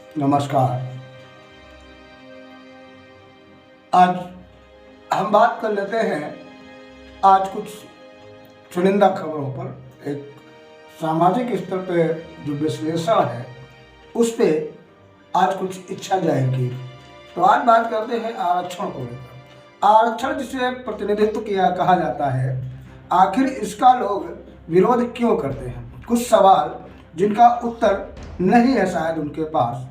नमस्कार। आज हम बात कर लेते हैं आज कुछ चुनिंदा खबरों पर। एक सामाजिक स्तर पे जो विश्लेषण है उस पे आज कुछ इच्छा जाहिर की। तो आज बात करते हैं आरक्षण को लेकर। आरक्षण जिसे प्रतिनिधित्व किया कहा जाता है, आखिर इसका लोग विरोध क्यों करते हैं? कुछ सवाल जिनका उत्तर नहीं है शायद उनके पास,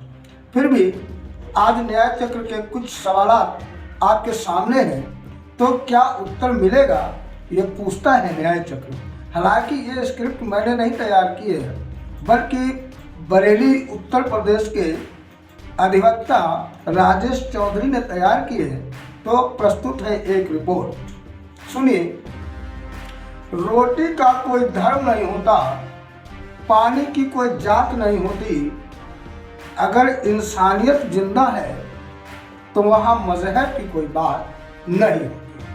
फिर भी आज न्याय चक्र के कुछ सवाल आपके सामने हैं, तो क्या उत्तर मिलेगा, ये पूछता है न्याय चक्र। हालांकि ये स्क्रिप्ट मैंने नहीं तैयार की है, बल्कि बरेली उत्तर प्रदेश के अधिवक्ता राजेश चौधरी ने तैयार की है। तो प्रस्तुत है एक रिपोर्ट, सुनिए। रोटी का कोई धर्म नहीं होता, पानी की कोई जात नहीं होती, अगर इंसानियत जिंदा है तो वहाँ मजहब की कोई बात नहीं होती।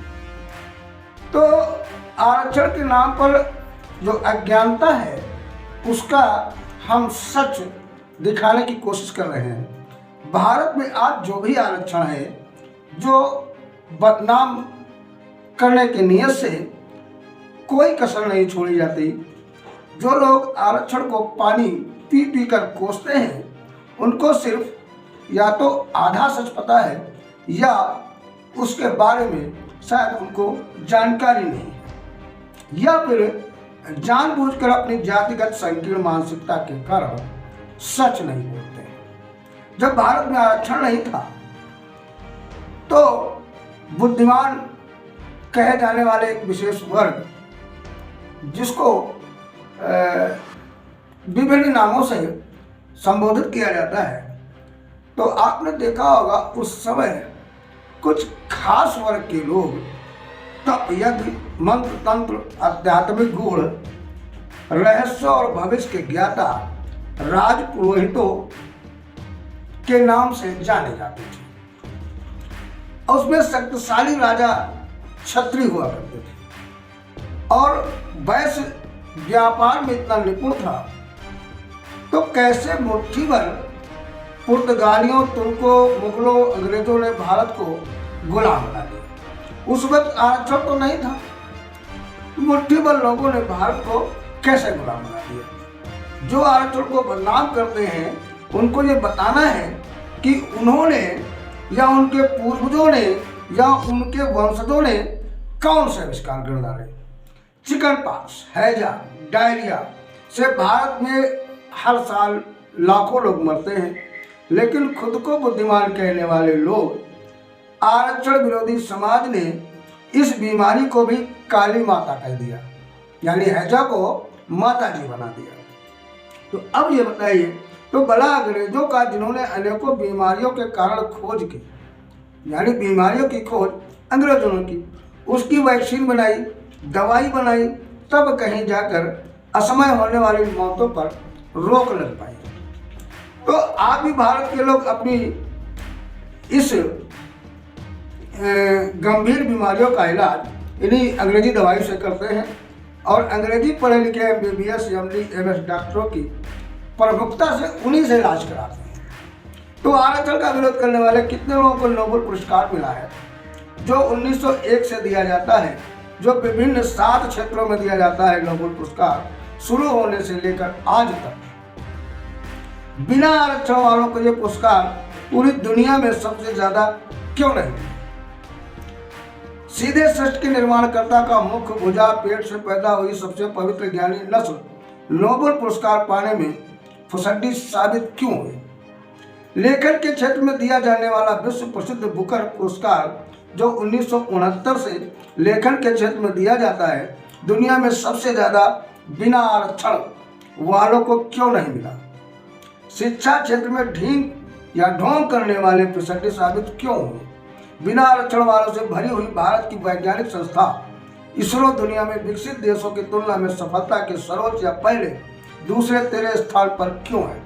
तो आरक्षण के नाम पर जो अज्ञानता है उसका हम सच दिखाने की कोशिश कर रहे हैं। भारत में आज जो भी आरक्षण है, जो बदनाम करने की नीयत से कोई कसर नहीं छोड़ी जाती। जो लोग आरक्षण को पानी पी पी कर कोसते हैं, उनको सिर्फ या तो आधा सच पता है या उसके बारे में शायद उनको जानकारी नहीं है, या फिर जानबूझकर अपनी जातिगत संकीर्ण मानसिकता के कारण सच नहीं बोलते हैं। जब भारत में आरक्षण नहीं था तो बुद्धिमान कहे जाने वाले एक विशेष वर्ग, जिसको विभिन्न नामों से संबोधित किया जाता है, तो आपने देखा होगा उस समय कुछ खास वर्ग के लोग तप यज्ञ मंत्र तंत्र आध्यात्मिक गुण रहस्य और भविष्य के ज्ञाता राजपुरोहितों के नाम से जाने जाते थे। उसमें शक्तिशाली राजा क्षत्रिय हुआ करते थे और वैश्य व्यापार में इतना निपुण था, तो कैसे मुट्ठी भर पुर्तगालियों, तुर्कों, मुगलों, अंग्रेजों ने भारत को गुलाम बना दिया। उस वक्त आरक्षण तो नहीं था, मुट्ठी भर लोगों ने भारत को कैसे गुलाम बना दिया। जो आरक्षण को बदनाम करते हैं, उनको ये बताना है कि उन्होंने या उनके पूर्वजों ने या उनके वंशजों ने कौन से आविष्कार कर डाले। चिकन पॉक्स, हैजा, डायरिया से भारत में हर साल लाखों लोग मरते हैं, लेकिन खुद को बुद्धिमान कहने वाले लोग, आरक्षण विरोधी समाज ने इस बीमारी को भी काली माता कह दिया, यानी हैजा को माता जी बना दिया। तो अब ये बताइए, तो भला अंग्रेजों का, जिन्होंने अनेकों बीमारियों के कारण खोज की, यानी बीमारियों की खोज अंग्रेजों ने की, उसकी वैक्सीन बनाई, दवाई बनाई, तब कहीं जाकर असमय होने वाली मौतों पर रोक लग पाई। तो आज भी भारत के लोग अपनी इस गंभीर बीमारियों का इलाज इन्हीं अंग्रेजी दवाई से करते हैं और अंग्रेजी पढ़े लिखे MBBS, MD, MS डॉक्टरों की प्रमुखता से उन्हीं से इलाज कराते हैं। तो आरक्षण का विरोध करने वाले कितने लोगों को नोबेल पुरस्कार मिला है, जो 1901 से दिया जाता है, जो विभिन्न 7 क्षेत्रों में दिया जाता है नोबेल पुरस्कार, शुरू होने से लेकर आज तक। बिना आरक्षण वालों को यह पुरस्कार पूरी दुनिया में सबसे ज्यादा क्यों नहीं? सीधे सृष्टि के निर्माणकर्ता का मुख्य भुजा पेट से पैदा हुई सबसे पवित्र ज्ञानी नस्ल नोबेल पुरस्कार पाने में फुसड्डी साबित क्यों हुई? लेखन के क्षेत्र में दिया जाने वाला विश्व प्रसिद्ध बुकर पुरस्कार, जो 1969 से लेखन के क्षेत्र में दिया जाता है, दुनिया में सबसे ज्यादा बिना आरक्षण वालों को क्यों नहीं मिला? शिक्षा क्षेत्र में ढींग या ढोंग करने वाले फुसड्डी साबित क्यों हुए? बिना आरक्षण वालों से भरी हुई भारत की वैज्ञानिक संस्था इसरो दुनिया में विकसित देशों की तुलना में सफलता के सर्वोच्च या पहले दूसरे तेरे स्थान पर क्यों है?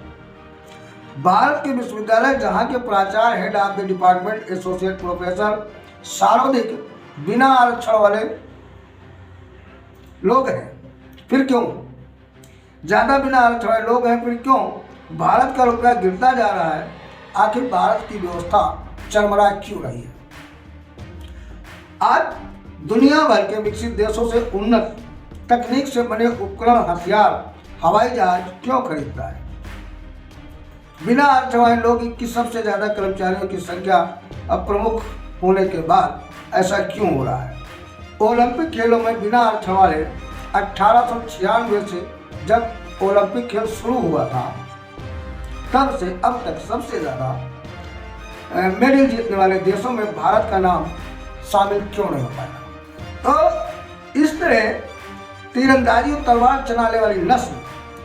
भारत के विश्वविद्यालय, जहां के प्राचार्य, head of the department, associate professor सर्वाधिक बिना आरक्षण वाले लोग हैं, फिर क्यों? ज्यादा बिना आरक्षण वाले लोग हैं, फिर क्यों भारत का रुपया गिरता जा रहा है, आखिर भारत की व्यवस्था चरमरा क्यों रही है? आज दुनिया भर के विकसित देशों से उन्नत तकनीक से बने उपकरण, हथियार, हवाई जहाज क्यों खरीदता है? बिना अर्थव्यवस्था लोग की सबसे ज्यादा कर्मचारियों की संख्या अब प्रमुख होने के बाद ऐसा क्यों हो रहा है? ओलंपिक खेलों में बिना अर्थ वाले 1896 से जब ओलंपिक खेल शुरू हुआ था तब से अब तक सबसे ज्यादा मेडल जीतने वाले देशों में भारत का नाम शामिल क्यों नहीं हो पाया? तो इस तरह तीरंदाजी और तलवार चलाने वाली नस्ल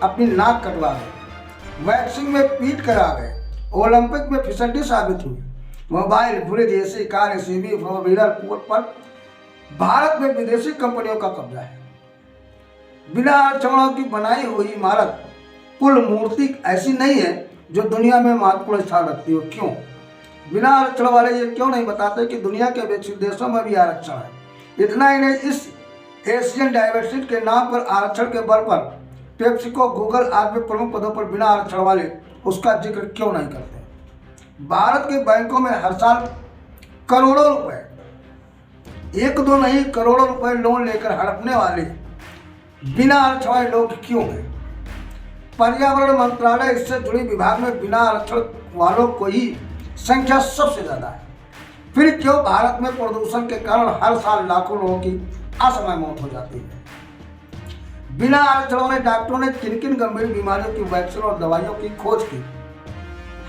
अपनी नाक कटवा गई, वैक्सिंग में पीट कर आ गए, ओलंपिक में फिसड्डी साबित हुई। Mobile, fridge, AC, car, ACB, four wheeler पर भारत में विदेशी कंपनियों का कब्जा है। बिना अड़चनों की बनाई हुई इमारत, पुल, मूर्ति ऐसी नहीं है जो दुनिया में महत्वपूर्ण स्थान रखती हो। क्यों? बिना आरक्षण वाले ये क्यों नहीं बताते कि दुनिया के विकसित देशों में भी आरक्षण है? इतना ही नहीं, इस एशियन डाइवर्सिटी के नाम पर आरक्षण के बल पर पेप्सिको, गूगल आदि प्रमुख पदों पर बिना आरक्षण वाले उसका जिक्र क्यों नहीं करते? भारत के बैंकों में हर साल करोड़ों रुपए, एक दो नहीं करोड़ों रुपए लोन लेकर हड़पने वाले बिना आरक्षण वाले लोग क्यों हैं? पर्यावरण मंत्रालय इससे जुड़े विभाग में बिना आरक्षण वालों को ही संख्या सबसे ज्यादा है। फिर क्यों भारत में प्रदूषण के कारण हर साल लाखों लोगों की असमय मौत हो जाती है? बिना आरक्षण वाले डॉक्टरों ने किन किन गंभीर बीमारियों की वैक्सीन और दवाइयों की खोज की?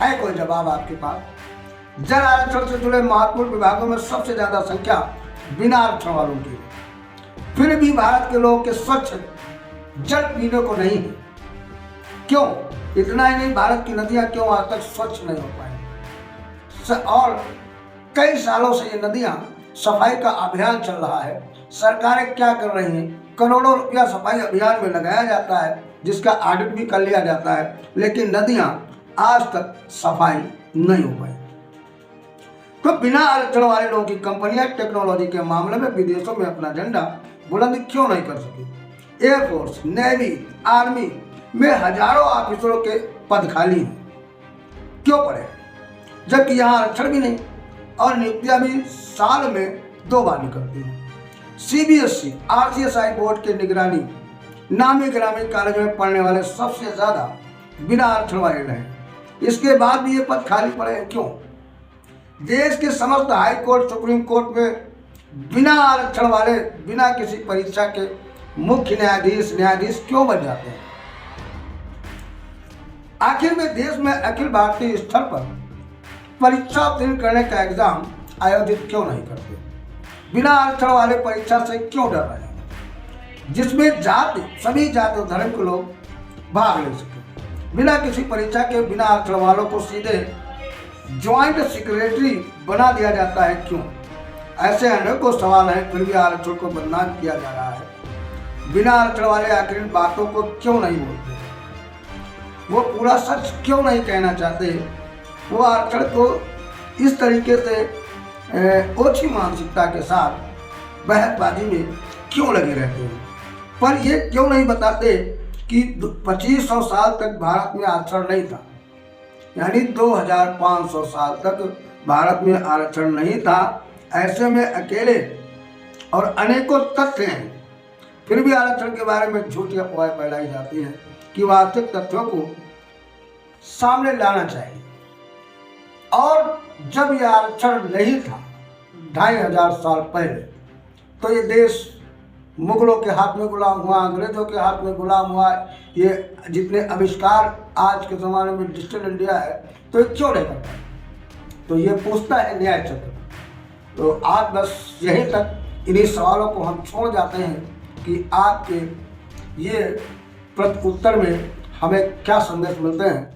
है कोई जवाब आपके पास? जल आरक्षण से जुड़े महत्वपूर्ण विभागों में सबसे ज्यादा संख्या बिना आरक्षण वालों की, फिर भी भारत के लोगों के स्वच्छ जल पीने को नहीं है। क्यों? इतना ही नहीं, भारत की नदियां क्यों आज तक स्वच्छ नहीं हो पाई? और कई सालों से ये नदियां सफाई का अभियान चल रहा है। सरकारें क्या कर रही हैं? करोड़ों रुपया सफाई अभियान में लगाया जाता है, जिसका ऑडिट भी कर लिया जाता है, लेकिन नदियां आज तक सफाई नहीं हो पाई। तो बिना आरक्षण वाले लोगों की कंपनियां टेक्नोलॉजी के मामले में विदेशों में अपना झंडा बुलंद क्यों नहीं कर सकी? एयरफोर्स, नेवी, आर्मी में हजारों ऑफिसरों के पद खाली हैं, क्यों पड़े? जबकि यहाँ आरक्षण भी नहीं और नियुक्तियां भी साल में 2 बार निकलती हैं। CBSE, RCSI बोर्ड के निगरानी नामी ग्रामीण कॉलेज में पढ़ने वाले सबसे ज्यादा बिना आरक्षण वाले रहे, इसके बाद भी ये पद खाली पड़े हैं, क्यों? देश के समस्त हाई कोर्ट, सुप्रीम कोर्ट में बिना आरक्षण वाले, बिना किसी परीक्षा के मुख्य न्यायाधीश क्यों बन जाते हैं? आखिर में देश में अखिल भारतीय स्तर पर परीक्षा उत्तीर्ण करने का एग्जाम आयोजित क्यों नहीं करते? बिना आरक्षण वाले परीक्षा से क्यों डर रहे हैं, जिसमें सभी जाति और धर्म के लोग भाग ले सके? बिना किसी परीक्षा के बिना आरक्षण वालों को सीधे ज्वाइंट सेक्रेटरी बना दिया जाता है, क्यों? ऐसे अनेकों सवाल हैं, फिर भी आरक्षण को बदनाम किया जा रहा है। बिना आरक्षण वाले आखिर इन बातों को क्यों नहीं बोलते? वो पूरा सच क्यों नहीं कहना चाहते? वो आरक्षण को इस तरीके से ओछी मानसिकता के साथ बहसबाजी में क्यों लगे रहते हैं? पर ये क्यों नहीं बताते कि 2500 साल तक भारत में आरक्षण नहीं था, यानी 2500 साल तक भारत में आरक्षण नहीं था। ऐसे में अकेले और अनेकों तथ्य हैं, फिर भी आरक्षण के बारे में झूठी अफवाहें फैलाई जाती हैं कि वास्तविक तथ्यों को सामने लाना चाहिए। और जब यह आरक्षण नहीं था 2500 साल पहले, तो ये देश मुगलों के हाथ में गुलाम हुआ, अंग्रेजों के हाथ में गुलाम हुआ। ये जितने आविष्कार आज के ज़माने में डिजिटल इंडिया है, तो ये क्यों नहीं करता? तो ये पूछता है न्याय चक्र। तो आज बस यहीं तक इन्हीं सवालों को हम छोड़ जाते हैं कि आपके ये प्रत्युत्तर में हमें क्या संदेश मिलते हैं।